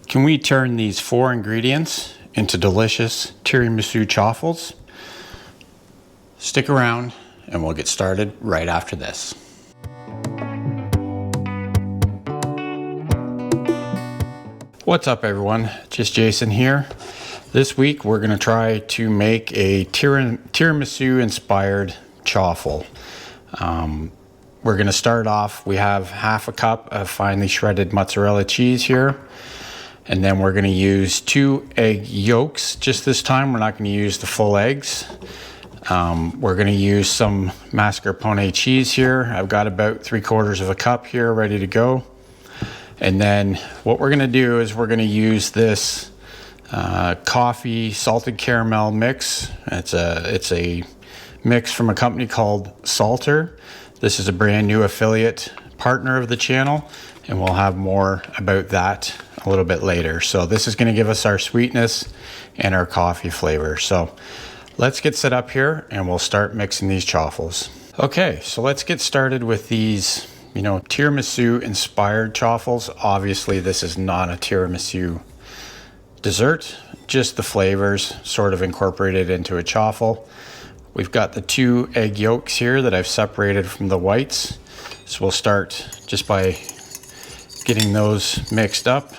Can we turn these 4 ingredients into delicious tiramisu chaffles? Stick around and we'll get started right after this. What's up everyone, just Jason here. This week we're going to try to make a tiramisu inspired chaffle. We're going to start off, we have half a cup of finely shredded mozzarella cheese here. And then we're going to use 2 egg yolks. Just this time, we're not going to use the full eggs. We're going to use some mascarpone cheese here. I've got about 3/4 of a cup here ready to go. And then what we're going to do is we're going to use this coffee salted caramel mix. It's a mix from a company called SALTR. This is a brand new affiliate partner of the channel, and we'll have more about that a little bit later. So this is going to give us our sweetness and our coffee flavor. So let's get set up here and we'll start mixing these chaffles. Okay, so let's get started with these, tiramisu inspired chaffles. Obviously this is not a tiramisu dessert, just the flavors sort of incorporated into a chaffle. We've got the 2 egg yolks here that I've separated from the whites. So we'll start just by getting those mixed up.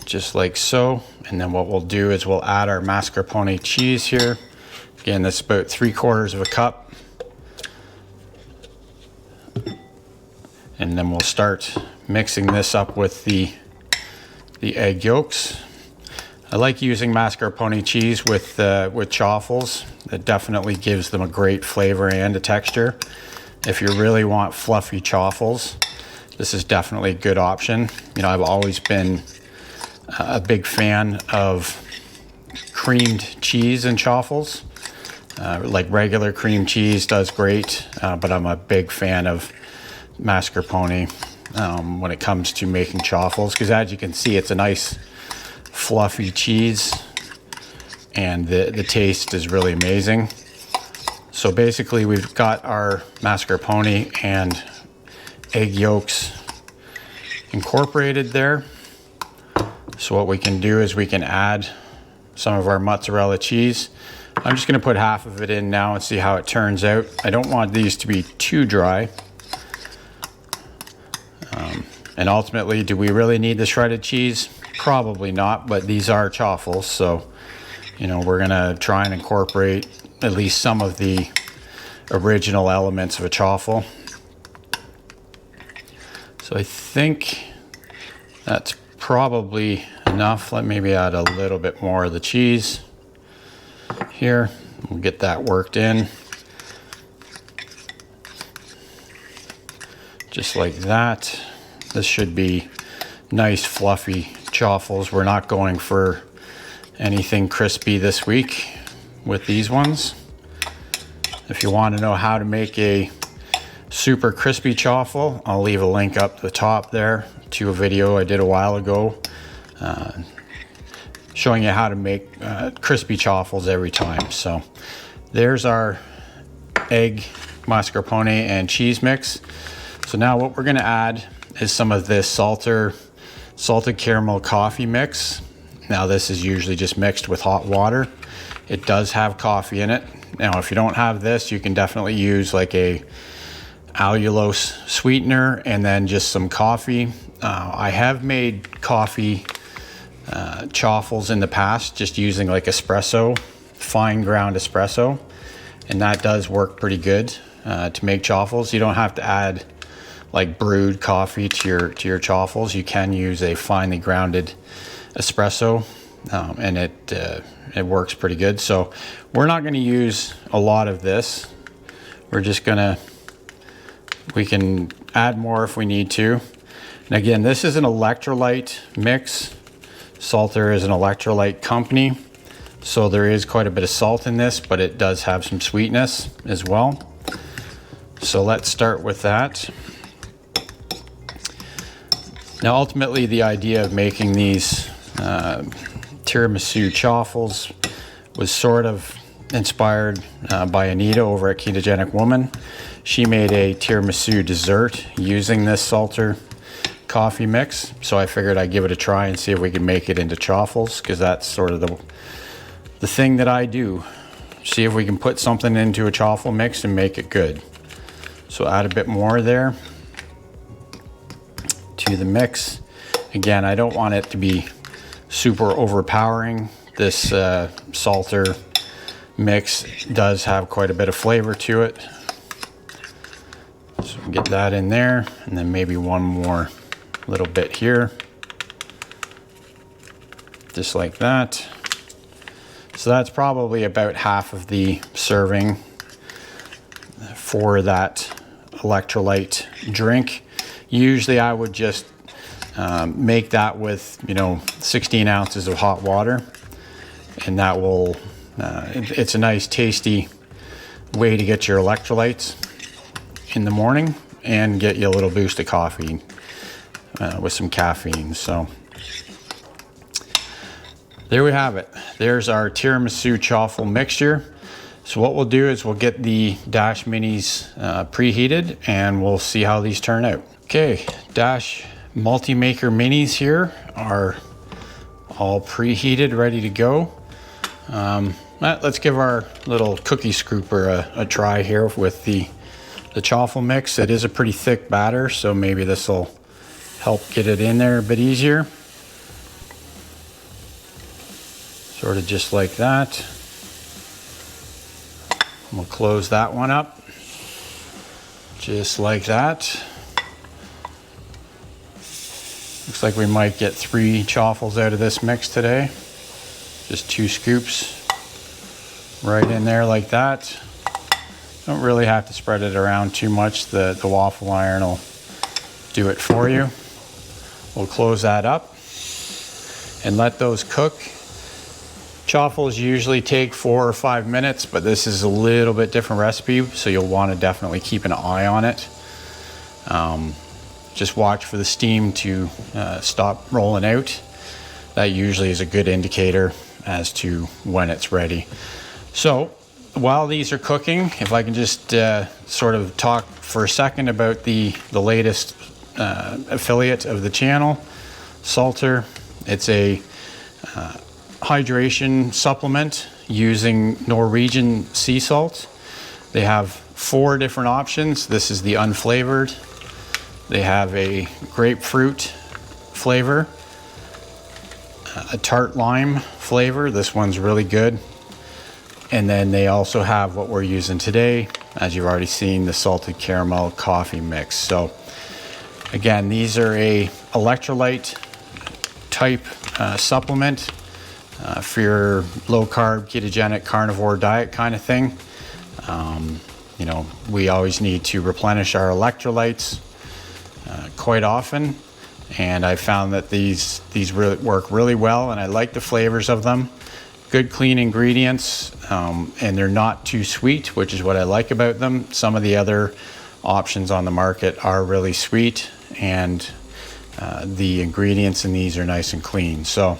Just like so. And then what we'll do is we'll add our mascarpone cheese here. Again, that's about 3/4 of a cup. And then we'll start mixing this up with the egg yolks. I like using mascarpone cheese with chaffles. It definitely gives them a great flavor and a texture. If you really want fluffy chaffles, this is definitely a good option. I've always been a big fan of creamed cheese in chaffles. Like regular cream cheese does great, but I'm a big fan of mascarpone when it comes to making chaffles, because as you can see, it's a nice fluffy cheese and the taste is really amazing. So basically we've got our mascarpone and egg yolks incorporated there. So what we can do is we can add some of our mozzarella cheese. I'm just going to put half of it in now and see how it turns out. I don't want these to be too dry. And ultimately, do we really need the shredded cheese? Probably not, but these are chaffles, so we're going to try and incorporate at least some of the original elements of a chaffle. So I think that's probably enough. Let me maybe add a little bit more of the cheese here. We'll get that worked in. Just like that. This should be nice fluffy chaffles. We're not going for anything crispy this week with these ones. If you want to know how to make a super crispy chaffle, I'll leave a link up the top there to a video I did a while ago showing you how to make crispy chaffles every time. So there's our egg, mascarpone, and cheese mix. So now what we're going to add is some of this salted caramel coffee mix. Now this is usually just mixed with hot water. It does have coffee in it. Now if you don't have this, you can definitely use like a allulose sweetener and then just some coffee. I have made coffee chaffles in the past just using like espresso, fine ground espresso, and that does work pretty good to make chaffles. You don't have to add like brewed coffee to your chaffles. You can use a finely grounded espresso, and it works pretty good. So we're not going to use a lot of this. We're just we can add more if we need to. And again, this is an electrolyte mix. SALTR is an electrolyte company, so there is quite a bit of salt in this, but it does have some sweetness as well. So let's start with that. Now ultimately the idea of making these tiramisu chaffles was sort of inspired by Anita over at Ketogenic Woman. She made a tiramisu dessert using this SALTR coffee mix, so I figured I'd give it a try and see if we can make it into chaffles, because that's sort of the thing that I do. See if we can put something into a chaffle mix and make it good. So add a bit more there to the mix. Again, I don't want it to be super overpowering. This SALTR mix does have quite a bit of flavor to it. So get that in there, and then maybe one more little bit here. Just like that. So that's probably about half of the serving for that electrolyte drink. Usually I would just make that with 16 ounces of hot water, and that will it's a nice tasty way to get your electrolytes in the morning and get you a little boost of coffee with some caffeine. So there we have it. There's our tiramisu chaffle mixture. So what we'll do is we'll get the Dash Minis preheated, and we'll see how these turn out. Okay, Dash Multi-Maker Minis here are all preheated, ready to go. Let's give our little cookie scooper a try here with the chaffle mix. It is a pretty thick batter, so maybe this will help get it in there a bit easier. Sort of just like that. We'll close that one up, just like that. Looks like we might get 3 chaffles out of this mix today. Just 2 scoops right in there like that. Don't really have to spread it around too much. The waffle iron will do it for you. We'll close that up and let those cook. Chaffles usually take 4 or 5 minutes, but this is a little bit different recipe, so you'll want to definitely keep an eye on it. Just watch for the steam to stop rolling out. That usually is a good indicator as to when it's ready. So while these are cooking, if I can just sort of talk for a second about the latest affiliate of the channel, SALTR. It's a hydration supplement using Norwegian sea salt. They have 4 different options. This is the unflavored. They have a grapefruit flavor, a tart lime flavor. This one's really good. And then they also have what we're using today, as you've already seen, the salted caramel coffee mix. So again, these are a electrolyte type supplement for your low carb, ketogenic, carnivore diet kind of thing. We always need to replenish our electrolytes quite often, and I found that these really work really well, and I like the flavors of them. Good clean ingredients, and they're not too sweet, which is what I like about them. Some of the other options on the market are really sweet, and the ingredients in these are nice and clean. So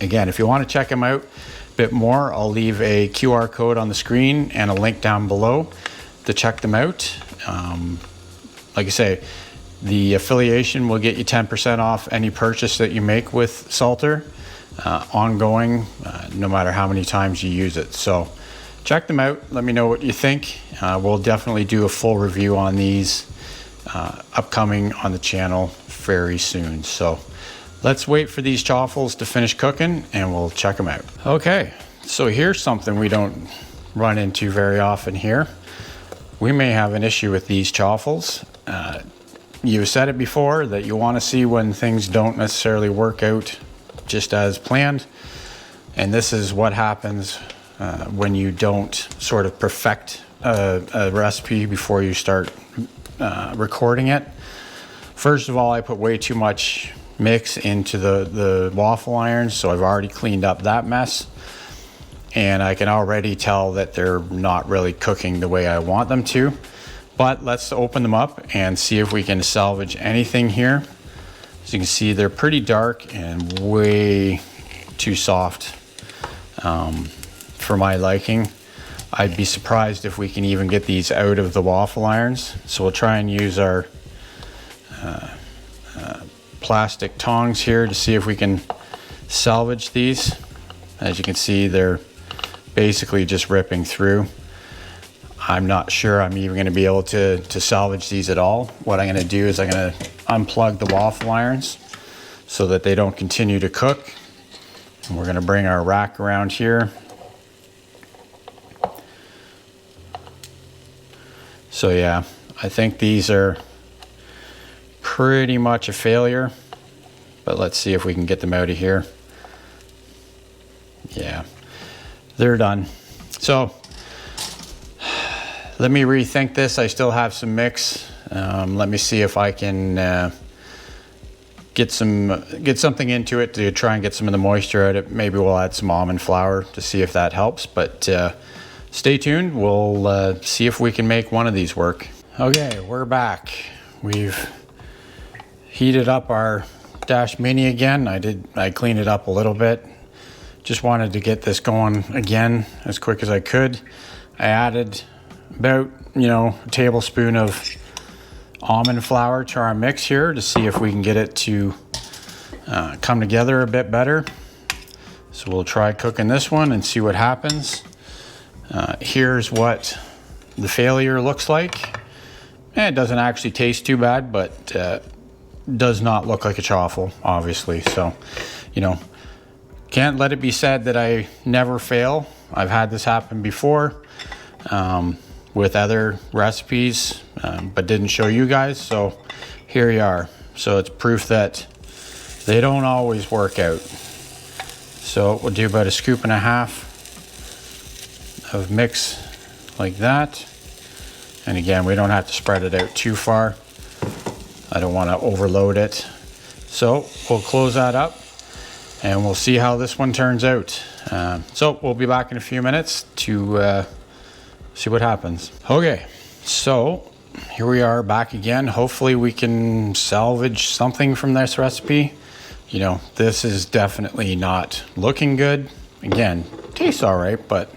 again, if you want to check them out a bit more, I'll leave a QR code on the screen and a link down below to check them out. Like I say, the affiliation will get you 10% off any purchase that you make with SALTR, ongoing, no matter how many times you use it. So check them out. Let me know what you think. We'll definitely do a full review on these upcoming on the channel very soon. So let's wait for these chaffles to finish cooking and we'll check them out. Okay, so here's something we don't run into very often here. We may have an issue with these chaffles. You said it before that you want to see when things don't necessarily work out just as planned. And this is what happens when you don't sort of perfect a recipe before you start recording it. First of all, I put way too much mix into the waffle irons, so I've already cleaned up that mess. And I can already tell that they're not really cooking the way I want them to. But let's open them up and see if we can salvage anything here. As you can see, they're pretty dark and way too soft for my liking. I'd be surprised if we can even get these out of the waffle irons. So we'll try and use our plastic tongs here to see if we can salvage these. As you can see, they're basically just ripping through. I'm not sure I'm even going to be able to salvage these at all. What I'm going to do is I'm going to unplug the waffle irons so that they don't continue to cook. And we're going to bring our rack around here. So yeah, I think these are pretty much a failure, but let's see if we can get them out of here. Yeah, they're done. So let me rethink this. I still have some mix. Let me see if I can get something into it to try and get some of the moisture out of it. Maybe we'll add some almond flour to see if that helps, but stay tuned. We'll see if we can make one of these work. Okay, we're back. We've heated up our Dash Mini again. I cleaned it up a little bit. Just wanted to get this going again as quick as I could. I added about, a tablespoon of almond flour to our mix here to see if we can get it to come together a bit better. So we'll try cooking this one and see what happens. Here's what the failure looks like. It doesn't actually taste too bad, but does not look like a chaffle, obviously. So, can't let it be said that I never fail. I've had this happen before with other recipes, but didn't show you guys. So here you are. So it's proof that they don't always work out. So we'll do about 1.5 scoops of mix like that. And again, we don't have to spread it out too far. I don't want to overload it. So we'll close that up and we'll see how this one turns out. So we'll be back in a few minutes to see what happens. Okay, so here we are back again. Hopefully we can salvage something from this recipe. This is definitely not looking good. Again, tastes all right, but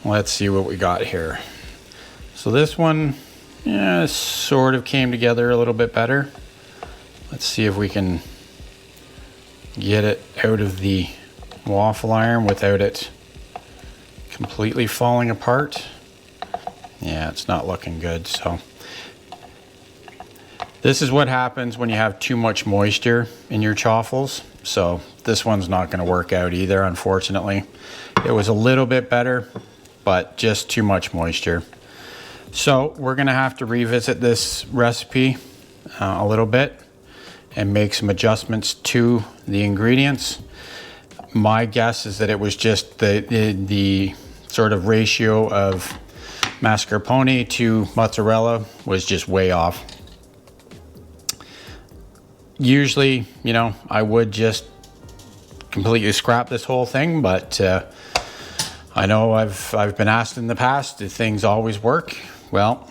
let's see what we got here. So this one, sort of came together a little bit better. Let's see if we can get it out of the waffle iron without it completely falling apart. Yeah, it's not looking good. So this is what happens when you have too much moisture in your chaffles. So this one's not going to work out either, unfortunately. It was a little bit better, but just too much moisture. So we're going to have to revisit this recipe a little bit and make some adjustments to the ingredients. My guess is that it was just the sort of ratio of mascarpone to mozzarella was just way off. Usually, I would just completely scrap this whole thing, but I know I've been asked in the past, do things always work? Well,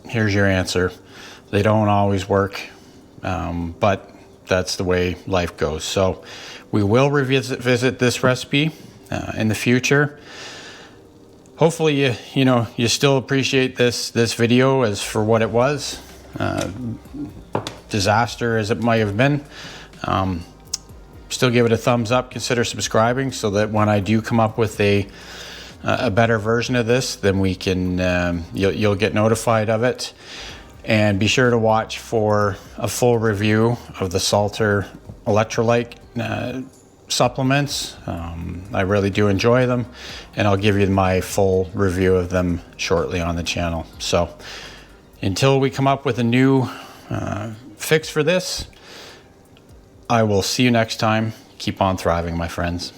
here's your answer. They don't always work, but that's the way life goes. So we will revisit this recipe in the future. Hopefully, you still appreciate this video as for what it was. Disaster as it might have been. Still give it a thumbs up. Consider subscribing so that when I do come up with a better version of this, then we can you'll get notified of it. And be sure to watch for a full review of the SALTR electrolyte supplements. I really do enjoy them, and I'll give you my full review of them shortly on the channel. So until we come up with a new fix for this, I will see you next time. Keep on thriving, my friends.